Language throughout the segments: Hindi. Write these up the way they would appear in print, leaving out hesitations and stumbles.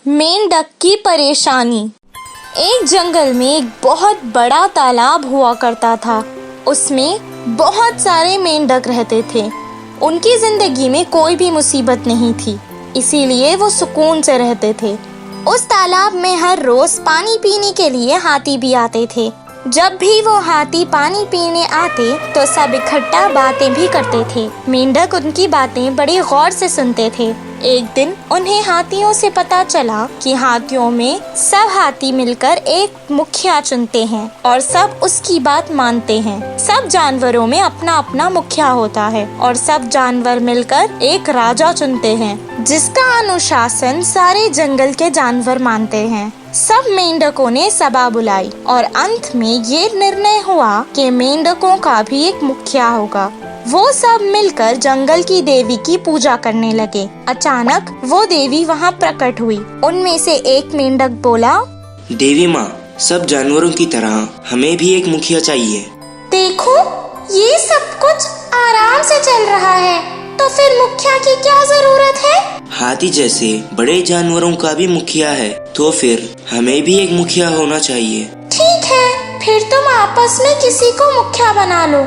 मेंढक की परेशानी। एक जंगल में एक बहुत बड़ा तालाब हुआ करता था। उसमें बहुत सारे मेंढक रहते थे। उनकी जिंदगी में कोई भी मुसीबत नहीं थी, इसीलिए वो सुकून से रहते थे। उस तालाब में हर रोज पानी पीने के लिए हाथी भी आते थे। जब भी वो हाथी पानी पीने आते तो सब इकट्ठा बातें भी करते थे। मेंढक उनकी बातें बड़ी गौर से सुनते थे। एक दिन उन्हें हाथियों से पता चला कि हाथियों में सब हाथी मिलकर एक मुखिया चुनते हैं और सब उसकी बात मानते हैं। सब जानवरों में अपना अपना मुखिया होता है और सब जानवर मिलकर एक राजा चुनते हैं, जिसका अनुशासन सारे जंगल के जानवर मानते हैं। सब मेंढकों ने सभा बुलाई और अंत में ये निर्णय हुआ कि मेंढकों का भी एक मुखिया होगा। वो सब मिलकर जंगल की देवी की पूजा करने लगे। अचानक वो देवी वहाँ प्रकट हुई। उनमें से एक मेंढक बोला, देवी माँ, सब जानवरों की तरह हमें भी एक मुखिया चाहिए। देखो, ये सब कुछ आराम से चल रहा है, तो फिर मुखिया की क्या जरूरत है? हाथी जैसे बड़े जानवरों का भी मुखिया है, तो फिर हमें भी एक मुखिया होना चाहिए। ठीक है, फिर तुम आपस में किसी को मुखिया बना लो।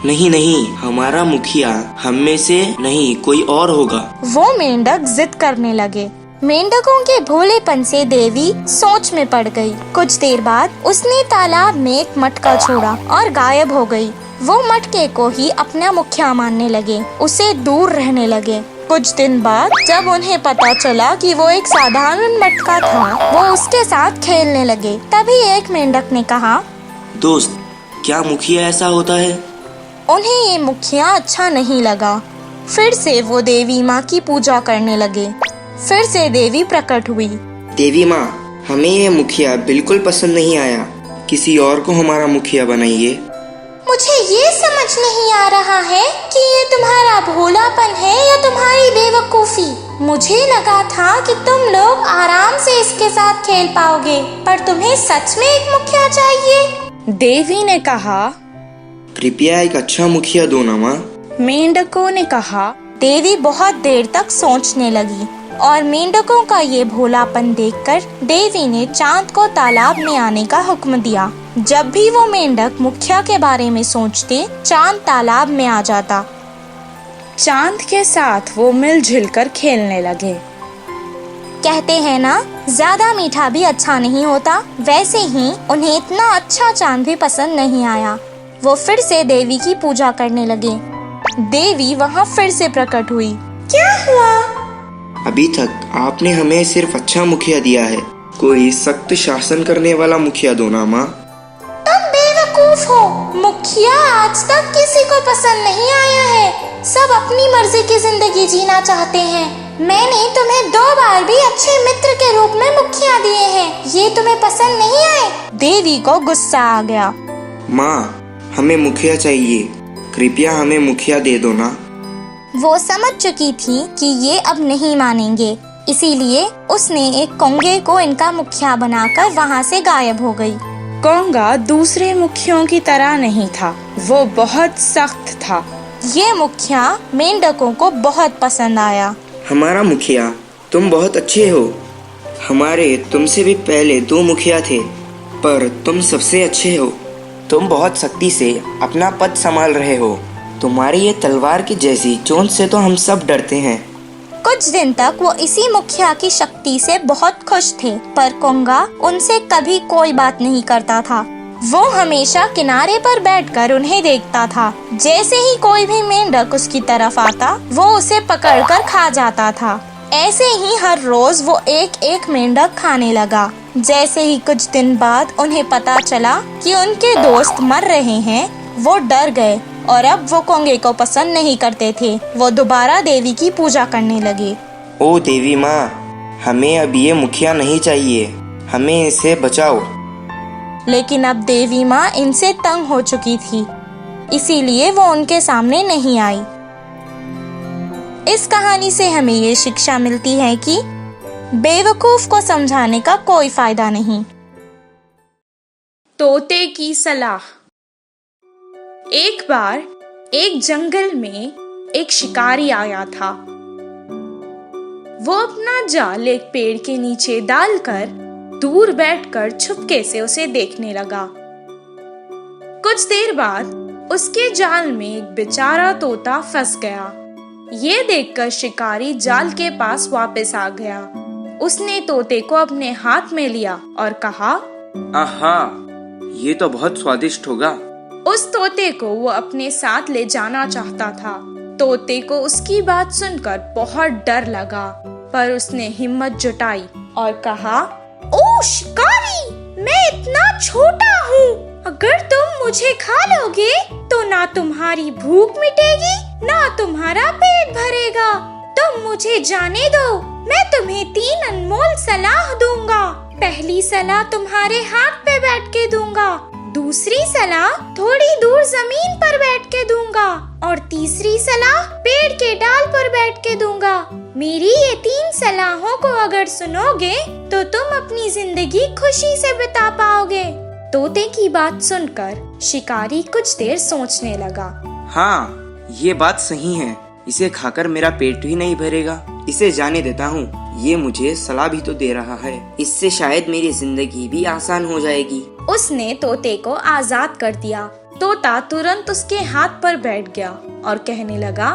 नहीं, हमारा मुखिया हम में से नहीं कोई और होगा। वो मेंढक जिद करने लगे। मेंढकों के भोलेपन से देवी सोच में पड़ गई। कुछ देर बाद उसने तालाब में एक मटका छोड़ा और गायब हो गई। वो मटके को ही अपना मुखिया मानने लगे, उसे दूर रहने लगे। कुछ दिन बाद जब उन्हें पता चला कि वो एक साधारण मटका था, वो उसके साथ खेलने लगे। तभी एक मेंढक ने कहा, दोस्त, क्या मुखिया ऐसा होता है? उन्हें ये मुखिया अच्छा नहीं लगा। फिर से वो देवी माँ की पूजा करने लगे। फिर से देवी प्रकट हुई। देवी माँ, हमें ये मुखिया बिल्कुल पसंद नहीं आया। किसी और को हमारा मुखिया बनाइए। मुझे ये समझ नहीं आ रहा है कि ये तुम्हारा भोलापन है या तुम्हारी बेवकूफी। मुझे लगा था कि तुम लोग आराम से इसके साथ खेल पाओगे, पर तुम्हें सच में एक मुखिया चाहिए। देवी ने कहा, कृपया एक अच्छा मुखिया दो ना माँ। मेंढकों ने कहा। देवी बहुत देर तक सोचने लगी और मेंढकों का ये भोलापन देखकर देवी ने चांद को तालाब में आने का हुक्म दिया। जब भी वो मेंढक मुखिया के बारे में सोचते, चांद तालाब में आ जाता। चांद के साथ वो मिलजुल कर खेलने लगे। कहते हैं ना, ज्यादा मीठा भी अच्छा नहीं होता। वैसे ही उन्हें इतना अच्छा चांद भी पसंद नहीं आया। वो फिर से देवी की पूजा करने लगे। देवी वहाँ फिर से प्रकट हुई। क्या हुआ? अभी तक आपने हमें सिर्फ अच्छा मुखिया दिया है, कोई सख्त शासन करने वाला मुखिया दो ना माँ। तुम बेवकूफ हो। मुखिया आज तक किसी को पसंद नहीं आया है। सब अपनी मर्जी की जिंदगी जीना चाहते हैं। मैंने तुम्हें 2 बार भी अच्छे मित्र के रूप में मुखिया दिए हैं, ये तुम्हें पसंद नहीं आए? देवी को गुस्सा आ गया। माँ, हमें मुखिया चाहिए, कृपया हमें मुखिया दे दो ना। वो समझ चुकी थी कि ये अब नहीं मानेंगे, इसीलिए उसने एक कौंगे को इनका मुखिया बनाकर वहाँ से गायब हो गई। कौंगा दूसरे मुखियों की तरह नहीं था, वो बहुत सख्त था। ये मुखिया मेंढकों को बहुत पसंद आया। हमारा मुखिया, तुम बहुत अच्छे हो। हमारे तुमसे भी पहले 2 मुखिया थे, पर तुम सबसे अच्छे हो। तुम बहुत सख्ती से अपना पद संभाल रहे हो। तुम्हारी ये तलवार की जैसी चोंच से तो हम सब डरते हैं। कुछ दिन तक वो इसी मुखिया की शक्ति से बहुत खुश थे, पर कौंगा उनसे कभी कोई बात नहीं करता था। वो हमेशा किनारे पर बैठकर उन्हें देखता था। जैसे ही कोई भी मेंढक उसकी तरफ आता, वो उसे पकड़कर खा जाता था। ऐसे ही हर रोज वो एक एक मेंढक खाने लगा। जैसे ही कुछ दिन बाद उन्हें पता चला कि उनके दोस्त मर रहे हैं, वो डर गए और अब वो कौंगे को पसंद नहीं करते थे। वो दोबारा देवी की पूजा करने लगे। ओ देवी माँ, हमें अब ये मुखिया नहीं चाहिए, हमें इसे बचाओ। लेकिन अब देवी माँ इनसे तंग हो चुकी थी, इसीलिए वो उनके सामने नहीं आई। इस कहानी से हमें ये शिक्षा मिलती है कि बेवकूफ को समझाने का कोई फायदा नहीं। तोते की सलाह। एक बार एक जंगल में एक शिकारी आया था। वो अपना जाल एक पेड़ के नीचे डालकर दूर बैठकर छुपके से उसे देखने लगा। कुछ देर बाद उसके जाल में एक बेचारा तोता फंस गया। ये देखकर शिकारी जाल के पास वापस आ गया। उसने तोते को अपने हाथ में लिया और कहा, आहा, ये तो बहुत स्वादिष्ट होगा। उस तोते को वो अपने साथ ले जाना चाहता था। तोते को उसकी बात सुनकर बहुत डर लगा, पर उसने हिम्मत जुटाई और कहा, ओ शिकारी, मैं इतना छोटा हूँ, अगर तुम मुझे खा लोगे तो ना तुम्हारी भूख मिटेगी ना तुम्हारा पेट भरेगा। तुम मुझे जाने दो, मैं तुम्हें 3 अनमोल सलाह दूंगा। पहली सलाह तुम्हारे हाथ पे बैठ के दूंगा, दूसरी सलाह थोड़ी दूर जमीन पर बैठ के दूंगा और तीसरी सलाह पेड़ के डाल पर बैठ के दूंगा। मेरी ये 3 सलाहों को अगर सुनोगे तो तुम अपनी जिंदगी खुशी से बिता पाओगे। तोते की बात सुनकर शिकारी कुछ देर सोचने लगा। हाँ, ये बात सही है। इसे खाकर मेरा पेट ही नहीं भरेगा। इसे जाने देता हूँ। ये मुझे सलाह भी तो दे रहा है। इससे शायद मेरी जिंदगी भी आसान हो जाएगी। उसने तोते को आजाद कर दिया। तोता तुरंत उसके हाथ पर बैठ गया और कहने लगा,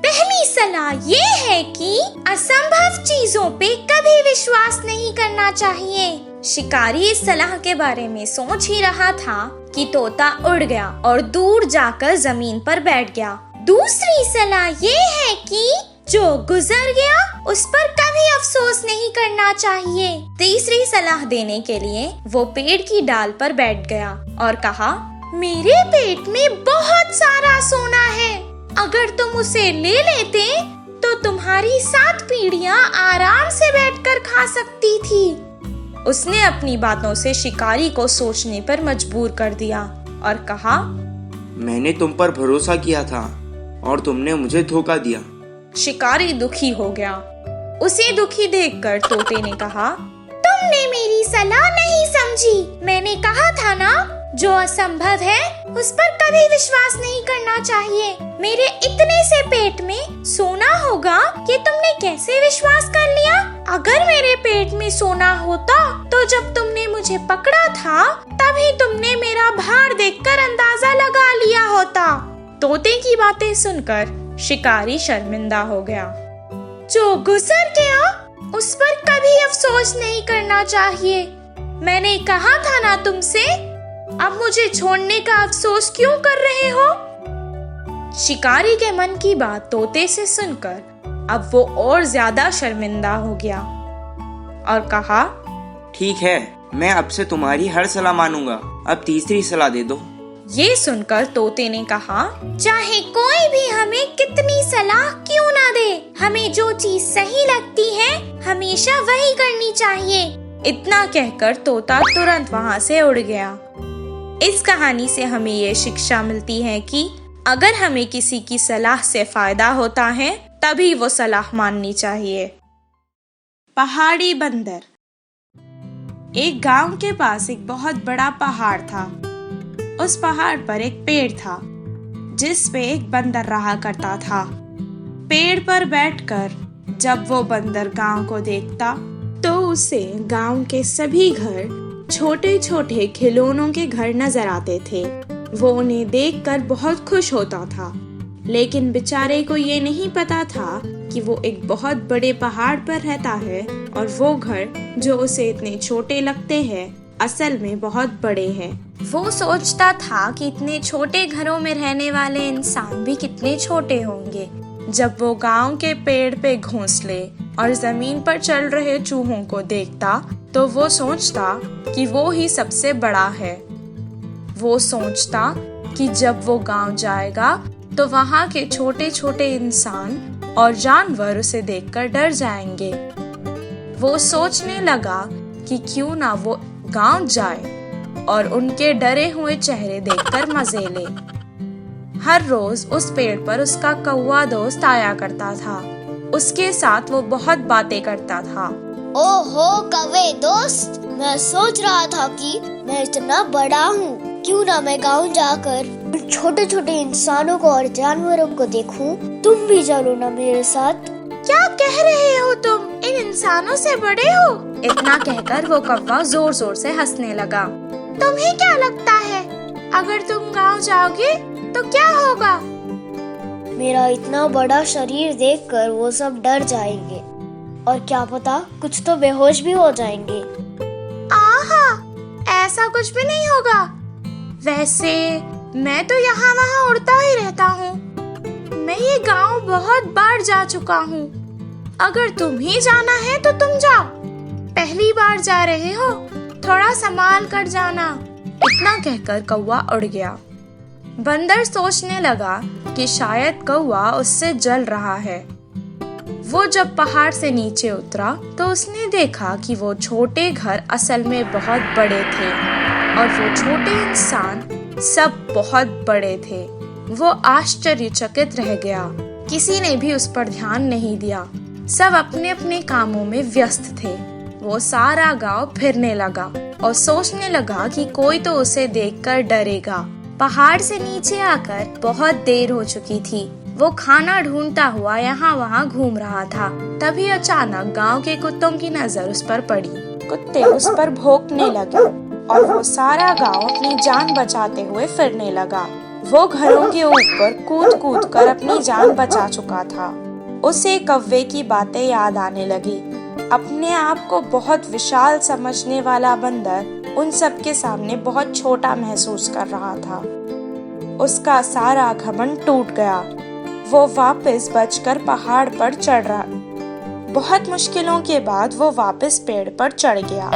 पहली सलाह ये है कि असंभव चीजों पे कभी विश्वास नहीं करना चाहिए। शिकारी इस सलाह के बारे में सोच ही रहा था कि तोता उड़ गया और दूर जाकर जमीन पर बैठ गया। दूसरी सलाह ये है कि जो गुजर गया उस पर कभी अफसोस नहीं करना चाहिए। तीसरी सलाह देने के लिए वो पेड़ की डाल पर बैठ गया और कहा, मेरे पेट में बहुत सारा सोना है, अगर तुम उसे ले लेते तो तुम्हारी 7 पीढ़ियां आराम से बैठकर खा सकती थी। उसने अपनी बातों से शिकारी को सोचने पर मजबूर कर दिया और कहा, मैंने तुम पर भरोसा किया था और तुमने मुझे धोखा दिया। शिकारी दुखी हो गया। उसे दुखी देखकर तोते ने कहा, तुमने मेरी सलाह नहीं समझी। मैंने कहा था ना, जो असंभव है उस पर कभी विश्वास नहीं करना चाहिए। मेरे इतने से पेट में सोना होगा ये तुमने कैसे विश्वास कर लिया? अगर मेरे पेट में सोना होता तो जब तुमने मुझे पकड़ा था तभी तुमने मेरा भार देखकर अंदाजा लगा लिया होता। तोते की बातें सुनकर शिकारी शर्मिंदा हो गया। जो गुजर गया उस पर कभी अफसोस नहीं करना चाहिए। मैंने कहा था ना तुमसे, अब मुझे छोड़ने का अफसोस क्यों कर रहे हो? शिकारी के मन की बात तोते से सुनकर अब वो और ज्यादा शर्मिंदा हो गया और कहा, ठीक है, मैं अब से तुम्हारी हर सलाह मानूंगा। अब तीसरी सलाह दे दो। ये सुनकर तोते ने कहा, चाहे कोई भी हमें कितनी सलाह क्यों ना दे, हमें जो चीज सही लगती है हमेशा वही करनी चाहिए। इतना कहकर तोता तुरंत वहाँ से उड़ गया। इस कहानी से हमें ये शिक्षा मिलती है कि अगर हमें किसी की सलाह से फायदा होता है तभी वो सलाह माननी चाहिए। पहाड़ी बंदर। एक गांव के पास एक बहुत बड़ा पहाड़ था। उस पहाड़ पर एक पेड़ था जिस पे एक बंदर रहा करता था। पेड़ पर बैठकर जब वो बंदर गांव को देखता तो उसे गांव के सभी घर छोटे छोटे खिलौनों के घर नजर आते थे। वो उन्हें देखकर बहुत खुश होता था, लेकिन बेचारे को ये नहीं पता था कि वो एक बहुत बड़े पहाड़ पर रहता है और वो घर जो उसे इतने छोटे लगते हैं असल में बहुत बड़े हैं। वो सोचता था कि इतने छोटे घरों में रहने वाले इंसान भी कितने छोटे होंगे। जब वो गांव के पेड़ पे घोंसले और जमीन पर चल रहे चूहों को देखता तो वो सोचता कि वो ही सबसे बड़ा है। वो सोचता कि जब वो गांव जाएगा तो वहाँ के छोटे छोटे इंसान और जानवर उसे देखकर डर जाएंगे। वो सोचने लगा कि क्यों ना वो गांव जाए और उनके डरे हुए चेहरे देखकर मजे ले। हर रोज उस पेड़ पर उसका कौवा दोस्त आया करता था। उसके साथ वो बहुत बातें करता था। ओहो कौवे दोस्त, मैं सोच रहा था कि मैं इतना बड़ा हूँ, क्यों ना मैं गाँव जाकर छोटे छोटे इंसानों को और जानवरों को देखूं। तुम भी चलो ना मेरे साथ। क्या कह रहे हो तुम? इन इंसानों से बड़े हो? इतना कहकर वो कौवा जोर जोर से हंसने लगा। तुम्हें क्या लगता है, अगर तुम गांव जाओगे तो क्या होगा? मेरा इतना बड़ा शरीर देखकर वो सब डर जाएंगे और क्या पता कुछ तो बेहोश भी हो जाएंगे। आहा, ऐसा कुछ भी नहीं होगा। वैसे मैं तो यहाँ वहाँ उड़ता ही रहता हूँ। मैं ये गांव बहुत बार जा चुका हूँ। अगर तुम ही जाना है तो तुम जाओ। पहली बार जा रहे हो, थोड़ा संभाल कर जाना। इतना कहकर कौवा उड़ गया। बंदर सोचने लगा कि शायद कौवा उससे जल रहा है। वो जब पहाड़ से नीचे उतरा तो उसने देखा कि वो छोटे घर असल में बहुत बड़े थे और वो छोटे इंसान सब बहुत बड़े थे। वो आश्चर्यचकित रह गया। किसी ने भी उस पर ध्यान नहीं दिया। सब अपने अपने कामों में व्यस्त थे। वो सारा गांव फिरने लगा और सोचने लगा कि कोई तो उसे देखकर डरेगा। पहाड़ से नीचे आकर बहुत देर हो चुकी थी। वो खाना ढूंढता हुआ यहाँ वहाँ घूम रहा था। तभी अचानक गांव के कुत्तों की नजर उस पर पड़ी। कुत्ते उस पर भौंकने लगे और वो सारा गांव अपनी जान बचाते हुए फिरने लगा। वो घरों के ऊपर कूद कूद कर अपनी जान बचा चुका था। उसे कौवे की बातें याद आने लगी। अपने आप को बहुत विशाल समझने वाला बंदर उन सब के सामने बहुत छोटा महसूस कर रहा था। उसका सारा घमंड टूट गया। वो वापस बचकर पहाड़ पर चढ़ रहा। बहुत मुश्किलों के बाद वो वापस पेड़ पर चढ़ गया।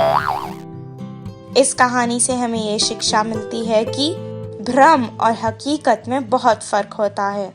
इस कहानी से हमें ये शिक्षा मिलती है कि भ्रम और हकीकत में बहुत फर्क होता है।